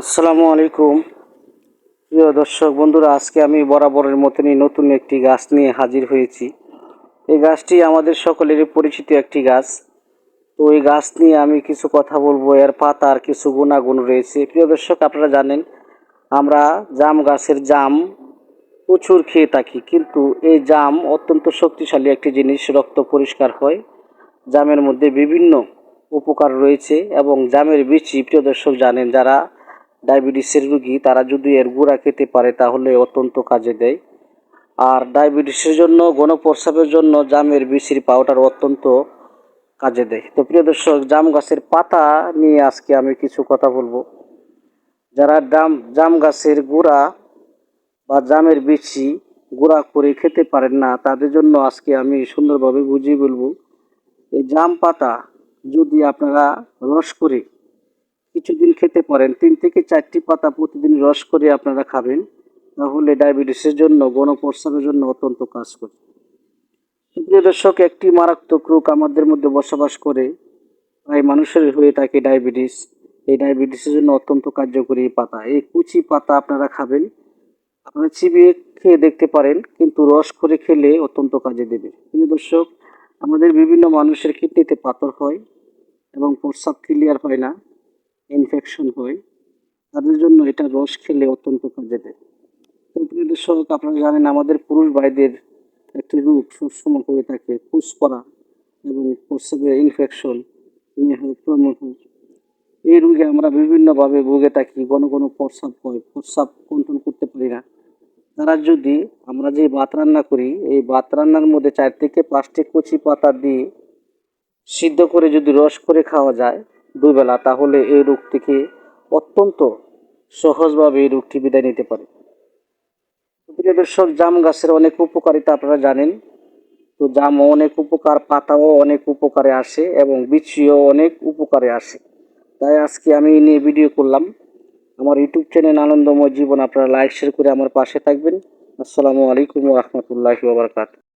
আসসালামু আলাইকুম প্রিয় দর্শক বন্ধুরা, আজকে আমি বরাবরের মতনই নতুন একটি গাছ নিয়ে হাজির হয়েছি। এই গাছটি আমাদের সকলেরই পরিচিত একটি গাছ। তো এই গাছ নিয়ে আমি কিছু কথা বলবো। এর পাতার কিছু গুণাগুণ রয়েছে। প্রিয় দর্শক, আপনারা জানেন আমরা জাম গাছের জাম প্রচুর খেয়ে থাকি, কিন্তু এই জাম অত্যন্ত শক্তিশালী একটি জিনিস। রক্ত পরিষ্কার হয়। জামের মধ্যে বিভিন্ন উপকার রয়েছে এবং জামের বিচি, প্রিয় দর্শক জানেন, যারা ডায়াবেটিসের রোগী তারা যদি এর গুঁড়া খেতে পারে তাহলে অত্যন্ত কাজে দেয়। আর ডায়াবেটিসের জন্য, গণপ্রস্রাবের জন্য জামের বিচির পাউডার অত্যন্ত কাজে দেয়। তো প্রিয় দর্শক, জাম গাছের পাতা নিয়ে আজকে আমি কিছু কথা বলবো। যারা জাম গাছের গুঁড়া বা জামের বিচি গুঁড়া করে খেতে পারেন না, তাদের জন্য আজকে আমি সুন্দরভাবে বুঝিয়ে বলবো। এই জাম পাতা যদি আপনারা রস করে কিছুদিন খেতে পারেন, 3 থেকে 4টি পাতা প্রতিদিন রস করে আপনারা খাবেন, তাহলে ডায়াবেটিসের জন্য, গণপ্রস্রাবের জন্য অত্যন্ত কাজ করে। প্রিয় দর্শক, একটি মারাত্মক রোগ আমাদের মধ্যে বসবাস করে, প্রায় মানুষের হয়ে থাকে ডায়াবেটিস। এই ডায়াবেটিসের জন্য অত্যন্ত কার্যকরী এই পাতা। এই কুচি পাতা আপনারা খাবেন, আপনারা চিবিয়ে খেয়ে দেখতে পারেন, কিন্তু রস করে খেলে অত্যন্ত কাজে দেবে। প্রিয় দর্শক, আমাদের বিভিন্ন মানুষের কিডনিতে পাথর হয় এবং প্রস্রাব ক্লিয়ার হয় না, ইনফেকশন হয়, তাদের জন্য এটা রস খেলে অত্যন্ত কাজে দেয়। তো প্রিয় দর্শক, আপনারা জানেন আমাদের পুরুষ ভাইদের একটি রোগ সবসময় হয়ে থাকে, ফুসপড়া এবং প্রস্রাবের ইনফেকশন, প্রমেহ। এই রোগে আমরা বিভিন্নভাবে ভুগে থাকি। ঘন ঘন প্রস্রাব হয়, প্রস্রাব কন্ট্রোল করতে পারি না। তারা যদি, আমরা যে ভাত রান্না করি, এই ভাত রান্নার মধ্যে 4 থেকে 5টি কচি পাতা দিয়ে সিদ্ধ করে যদি রস করে খাওয়া যায় দুবেলা, তাহলে এই রোগ থেকে অত্যন্ত সহজভাবে এই রোগটি বিদায় নিতে পারে। প্রিয় দর্শক, জাম গাছের অনেক উপকারিতা আপনারা জানেন। তো জামও অনেক উপকার, পাতাও অনেক উপকারে আসে এবং বিচিও অনেক উপকারে আসে। তাই আজকে আমি এই নিয়ে ভিডিও করলাম। আমার ইউটিউব চ্যানেল আনন্দময় জীবন আপনারা লাইক শেয়ার করে আমার পাশে থাকবেন। আসসালামু আলাইকুম ওয়া রাহমাতুল্লাহি ওয়া বারাকাতুহু।